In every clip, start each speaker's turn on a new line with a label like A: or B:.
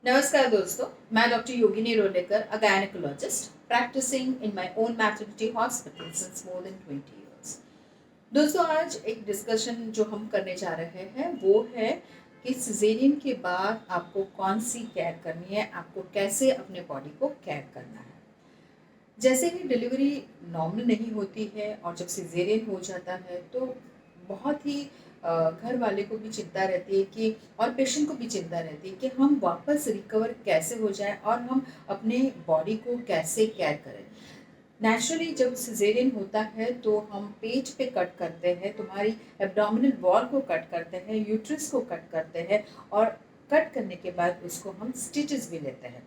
A: नमस्कार दोस्तों, मैं doctor Yogini Rolekar, a gynaecologist practicing in my own maternity hospital since more than 20 years. दोस्तों, आज एक डिस्कशन जो हम करने जा रहे हैं वो है कि सिजेरियन के बाद आपको कौन सी केयर करनी है, आपको कैसे अपने बॉडी को केयर करना है। जैसे ही डिलीवरी नॉर्मल नहीं होती है और जब सिजेरियन हो जाता है तो बहुत ही घर वाले को भी चिंता रहती है कि और पेशेंट को भी चिंता रहती है कि हम वापस रिकवर कैसे हो जाए और हम अपने बॉडी को कैसे केयर करें। नेचुरली जब सिजेरियन होता है तो हम पेट पे कट करते हैं, तुम्हारी एब्डोमिनल वॉल को कट करते हैं, यूट्रस को कट करते हैं और कट करने के बाद उसको हम स्टिचेस भी लेते हैं।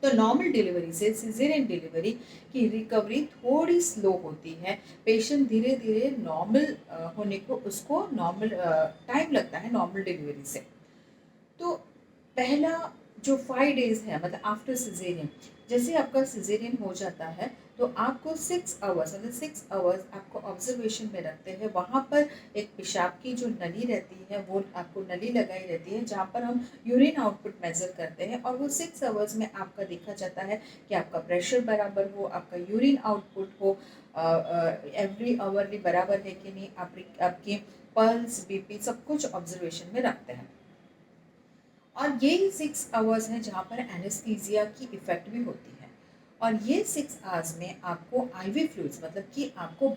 A: तो नॉर्मल डिलीवरी से सिजेरियन डिलीवरी की रिकवरी थोड़ी स्लो होती है। पेशेंट धीरे धीरे नॉर्मल होने को उसको नॉर्मल टाइम लगता है नॉर्मल डिलीवरी से। तो पहला जो 5 डेज है मतलब आफ्टर सिजेरियन, जैसे आपका सिजेरियन हो जाता है तो आपको 6 आवर्स मतलब 6 आवर्स आपको ऑब्जर्वेशन में रखते हैं। वहाँ पर एक पेशाब की जो नली रहती है वो आपको नली लगाई रहती है जहाँ पर हम यूरिन आउटपुट मेजर करते हैं और वो 6 आवर्स में आपका देखा जाता है कि आपका प्रेशर बराबर हो, आपका यूरिन आउटपुट हो एवरी आवरली बराबर है कि नहीं, आपकी पल्स बीपी सब कुछ ऑब्जर्वेशन में रखते हैं। और यही 6 आवर्स हैं जहाँ पर एनेस्थीसिया की इफ़ेक्ट भी होती है। और ये 6 आवर्स में आपको आईवी फ्लूइड्स मतलब कि आपको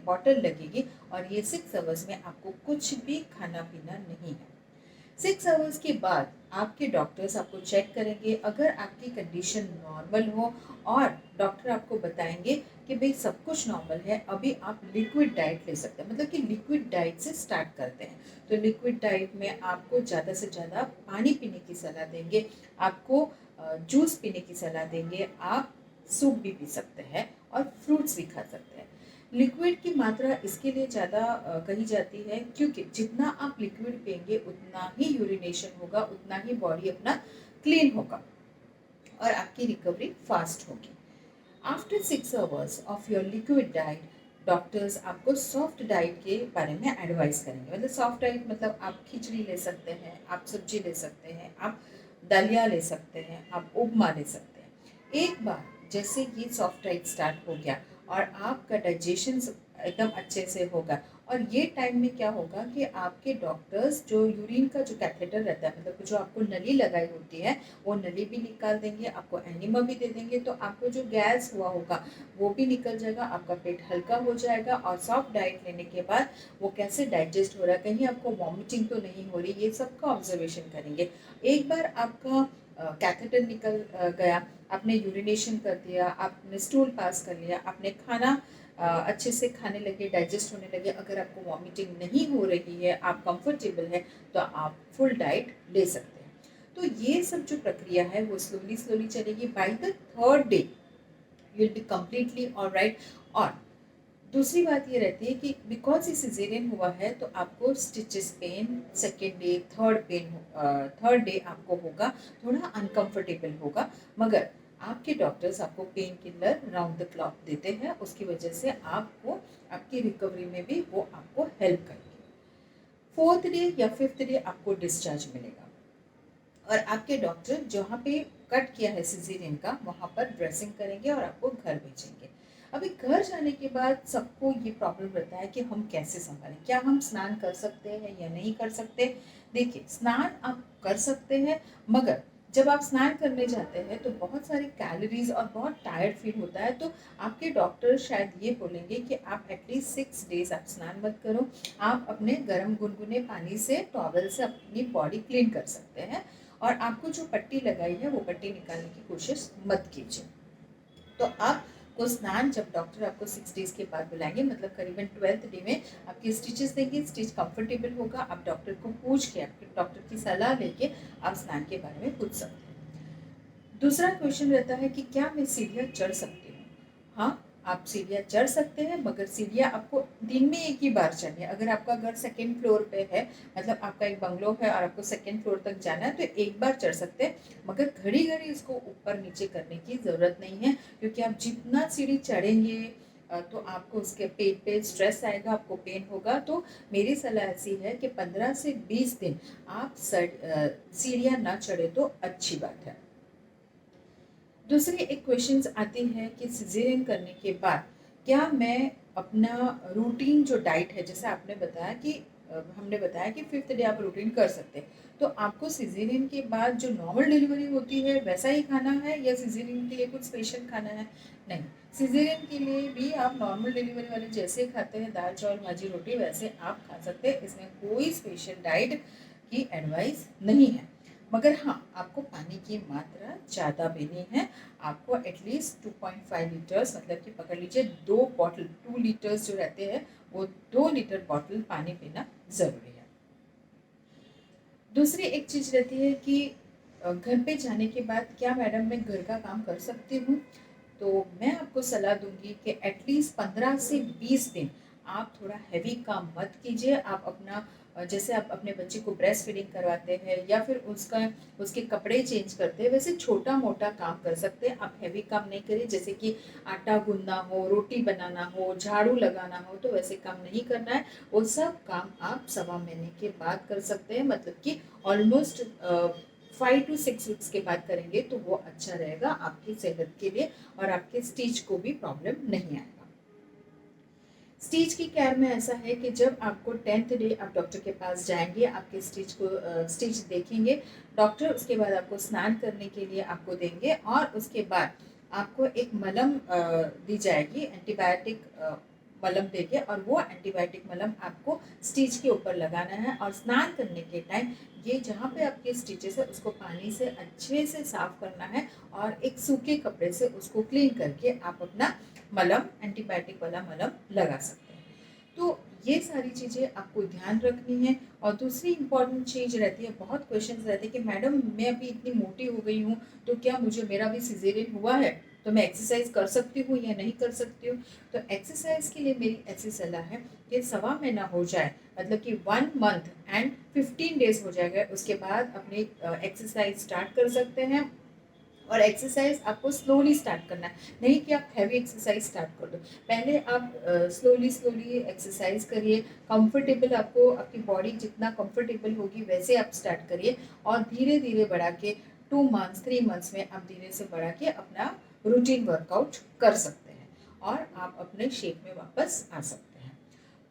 A: बॉटल लगेगी और ये 6 आवर्स में आपको कुछ भी खाना पीना नहीं है। 6 आवर्स के बाद आपके डॉक्टर्स आपको चेक करेंगे। अगर आपकी कंडीशन नॉर्मल हो और डॉक्टर आपको बताएंगे कि भाई सब कुछ नॉर्मल है, अभी आप लिक्विड डाइट ले सकते हैं, मतलब कि लिक्विड डाइट से स्टार्ट करते हैं। तो लिक्विड डाइट में आपको ज़्यादा से ज़्यादा पानी पीने की सलाह देंगे, आपको जूस पीने की सलाह देंगे, आप सूप भी पी सकते हैं और फ्रूट्स भी खा सकते हैं। लिक्विड की मात्रा इसके लिए ज़्यादा कही जाती है क्योंकि जितना आप लिक्विड पिएंगे उतना ही यूरिनेशन होगा, उतना ही बॉडी अपना क्लीन होगा और आपकी रिकवरी फास्ट होगी। After 6 hours of your liquid diet, doctors आपको सॉफ्ट डाइट के बारे में एडवाइस करेंगे। मतलब सॉफ्ट डाइट मतलब आप खिचड़ी ले सकते हैं, आप सब्जी ले सकते हैं, आप दलिया ले सकते हैं, आप उपमा ले सकते हैं। एक बार जैसे ये सॉफ्ट डाइट स्टार्ट हो गया और आपका डाइजेशन एकदम अच्छे से होगा और ये टाइम में क्या होगा कि आपके डॉक्टर्स जो यूरिन का जो कैथेटर रहता है मतलब जो आपको नली लगाई होती है वो नली भी निकाल देंगे, आपको एनिमा भी दे देंगे, तो आपको जो गैस हुआ होगा वो भी निकल जाएगा, आपका पेट हल्का हो जाएगा और सॉफ्ट डाइट लेने के बाद वो कैसे डाइजेस्ट हो रहा है, कहीं आपको वॉमिटिंग तो नहीं हो रही, ये सब का ऑब्जर्वेशन करेंगे। एक बार आपका कैथेटर निकल गया, आपने यूरिनेशन कर दिया, आपने स्टूल पास कर लिया, आपने खाना अच्छे से खाने लगे, डाइजेस्ट होने लगे, अगर आपको वॉमिटिंग नहीं हो रही है, आप कंफर्टेबल है तो आप फुल डाइट ले सकते हैं। तो ये सब जो प्रक्रिया है वो स्लोली स्लोली चलेगी। By the third day you will be completely alright. और दूसरी बात ये रहती है कि बिकॉज ये सिजेरियन हुआ है तो आपको stitches pain second day third day आपको होगा, थोड़ा अनकंफर्टेबल होगा, मगर आपके डॉक्टर्स आपको painkiller round the clock देते हैं, उसकी वजह से आपको आपकी रिकवरी में भी वो आपको हेल्प करेंगे। फोर्थ डे या फिफ्थ डे आपको डिस्चार्ज मिलेगा और आपके डॉक्टर जहाँ पे कट किया है सिजेरियन का वहाँ पर ड्रेसिंग करेंगे और आपको घर भेजेंगे। अभी घर जाने के बाद सबको ये प्रॉब्लम रहता है कि हम कैसे संभालें, क्या हम स्नान कर सकते हैं या नहीं कर सकते। देखिए, स्नान आप कर सकते हैं, मगर जब आप स्नान करने जाते हैं तो बहुत सारी कैलोरीज और बहुत टायर्ड फील होता है, तो आपके डॉक्टर शायद ये बोलेंगे कि आप एटलीस्ट 6 डेज आप स्नान मत करो, आप अपने गर्म गुनगुने पानी से टॉवल से अपनी बॉडी क्लीन कर सकते हैं और आपको जो पट्टी लगाई है वो पट्टी निकालने की कोशिश मत कीजिए। तो आपको स्नान जब डॉक्टर आपको 6 डेज के बाद बुलाएंगे मतलब करीबन 12th डे में आपकी स्टिचेस देंगे, स्टिच कंफर्टेबल होगा, आप डॉक्टर को पूछ के आपके डॉक्टर की सलाह लेके आप स्नान के बारे में पूछ सकते हैं। दूसरा क्वेश्चन रहता है कि क्या मैं सीढ़ियाँ चढ़ सकती हूँ। हाँ, आप सीढ़ियाँ चढ़ सकते हैं, मगर सीढ़ियाँ आपको दिन में एक ही बार चढ़नी है। अगर आपका घर सेकेंड फ्लोर पे है, मतलब आपका एक बंगलो है और आपको सेकेंड फ्लोर तक जाना है, तो एक बार चढ़ सकते हैं, मगर घड़ी घड़ी इसको ऊपर नीचे करने की ज़रूरत नहीं है, क्योंकि आप जितना सीढ़ी चढ़ेंगे तो आपको उसके पेट पे स्ट्रेस आएगा, आपको पेन होगा। तो मेरी सलाह ऐसी है कि 15 से 20 दिन आप सीढ़ियाँ ना चढ़े तो अच्छी बात है। दूसरी एक क्वेश्चंस आती है कि सिजेरियन करने के बाद क्या मैं अपना रूटीन जो डाइट है, जैसे आपने बताया कि हमने बताया कि 5th डे आप रूटीन कर सकते हैं, तो आपको सिजेरियन के बाद जो नॉर्मल डिलीवरी होती है वैसा ही खाना है या सिजेरियन के लिए कुछ स्पेशल खाना है? नहीं, सिजेरियन के लिए भी आप नॉर्मल डिलीवरी वाले जैसे खाते हैं दाल चावल भाजी रोटी वैसे आप खा सकते हैं। इसमें कोई स्पेशल डाइट की एडवाइस नहीं है, मगर हाँ, आपको पानी की मात्रा ज़्यादा पीनी है। आपको एटलीस्ट 2.5 लीटर्स, मतलब कि पकड़ लीजिए 2 बॉटल, 2 लीटर्स जो रहते हैं वो 2 लीटर बॉटल पानी पीना ज़रूरी है। दूसरी एक चीज़ रहती है कि घर पे जाने के बाद क्या मैडम मैं घर का काम कर सकती हूँ? तो मैं आपको सलाह दूंगी कि एटलीस्ट 15 से 20 दिन आप थोड़ा हैवी काम मत कीजिए। आप अपना जैसे आप अपने बच्चे को ब्रेस्ट फीडिंग करवाते हैं या फिर उसके कपड़े चेंज करते हैं, वैसे छोटा मोटा काम कर सकते हैं। आप हैवी काम नहीं करिए, जैसे कि आटा गूंदना हो, रोटी बनाना हो, झाड़ू लगाना हो, तो वैसे काम नहीं करना है। वो सब काम आप 1.25 महीने के बाद कर सकते हैं, मतलब कि ऑलमोस्ट 5 to 6 वीक्स के बाद करेंगे तो वो अच्छा रहेगा आपकी सेहत के लिए और आपके स्टिच को भी प्रॉब्लम नहीं आएगा। स्टिच की केयर में ऐसा है कि जब आपको 10th डे आप डॉक्टर के पास जाएंगे, आपके स्टिच देखेंगे डॉक्टर, उसके बाद आपको स्नान करने के लिए आपको देंगे और उसके बाद आपको एक मलम दी जाएगी, एंटीबायोटिक मलम देंगे और वो एंटीबायोटिक मलम आपको स्टिच के ऊपर लगाना है। और स्नान करने के टाइम ये जहाँ पे आपके स्टिचेस है उसको पानी से अच्छे से साफ करना है और एक सूखे कपड़े से उसको क्लीन करके आप अपना मलम, एंटीबायोटिक वाला मलम लगा सकते हैं। तो ये सारी चीज़ें आपको ध्यान रखनी है। और दूसरी इम्पॉर्टेंट चीज़ रहती है, बहुत क्वेश्चंस रहते हैं कि मैडम मैं अभी इतनी मोटी हो गई हूँ तो क्या मुझे, मेरा भी सिजेरियन हुआ है तो मैं एक्सरसाइज कर सकती हूँ या नहीं कर सकती हूँ? तो एक्सरसाइज के लिए मेरी ऐसी सलाह है कि 1.25 महीना हो जाए, मतलब कि 1 मंथ एंड 15 डेज हो जाएगा, उसके बाद अपनी एक्सरसाइज स्टार्ट कर सकते हैं। और एक्सरसाइज आपको स्लोली स्टार्ट करना है, नहीं कि आप हैवी एक्सरसाइज स्टार्ट कर दो। पहले आप स्लोली स्लोली एक्सरसाइज करिए, कंफर्टेबल, आपको आपकी बॉडी जितना कंफर्टेबल होगी वैसे आप स्टार्ट करिए और धीरे धीरे बढ़ा के 2 मंथ्स 3 मंथ्स में आप धीरे से बढ़ा के अपना रूटीन वर्कआउट कर सकते हैं और आप अपने शेप में वापस आ सकते हैं।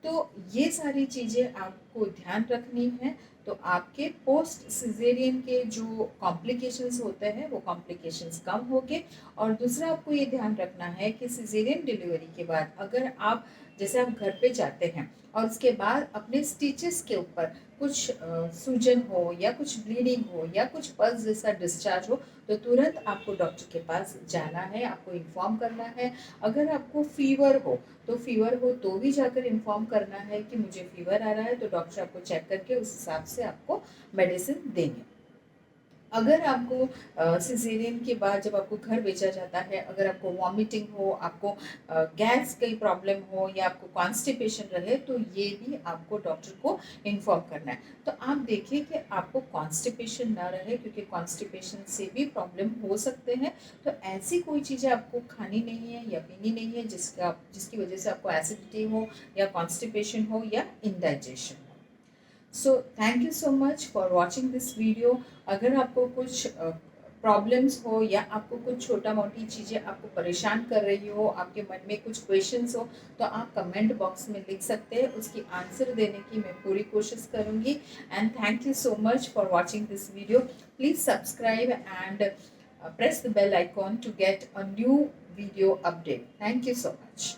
A: तो ये सारी चीज़ें आपको ध्यान रखनी है, तो आपके पोस्ट सिजेरियन के जो कॉम्प्लिकेशंस होते हैं वो कॉम्प्लिकेशंस कम होंगे। और दूसरा आपको ये ध्यान रखना है कि सिजेरियन डिलीवरी के बाद अगर आप, जैसे आप घर पे जाते हैं और उसके बाद अपने स्टिचेस के ऊपर कुछ सूजन हो या कुछ ब्लीडिंग हो या कुछ पल्स जैसा डिस्चार्ज हो, तो तुरंत आपको डॉक्टर के पास जाना है, आपको इन्फॉर्म करना है। अगर आपको फीवर हो तो भी जाकर इन्फॉर्म करना है कि मुझे फीवर आ रहा है, तो डॉक्टर आपको चेक करके उस हिसाब से आपको मेडिसिन देंगे। अगर आपको सिजेरियन के बाद जब आपको घर भेजा जाता है, अगर आपको वॉमिटिंग हो, आपको गैस की प्रॉब्लम हो या आपको कॉन्स्टिपेशन रहे, तो ये भी आपको डॉक्टर को इन्फॉर्म करना है। तो आप देखिए कि आपको कॉन्स्टिपेशन ना रहे, क्योंकि कॉन्स्टिपेशन से भी प्रॉब्लम हो सकते हैं। तो ऐसी कोई चीज़ें आपको खानी नहीं है या पीनी नहीं है जिसकी वजह से आपको एसिडिटी हो या कॉन्स्टिपेशन हो या इंडाइजेशन हो। So thank you so much for watching this video. अगर आपको कुछ प्रॉब्लम्स हो या आपको कुछ छोटा मोटी चीज़ें आपको परेशान कर रही हो, आपके मन में कुछ क्वेश्चंस हो, तो आप कमेंट बॉक्स में लिख सकते हैं, उसकी आंसर देने की मैं पूरी कोशिश करूँगी। And thank you so much for watching this video. Please subscribe and press the bell icon to get a new video update. Thank you so much.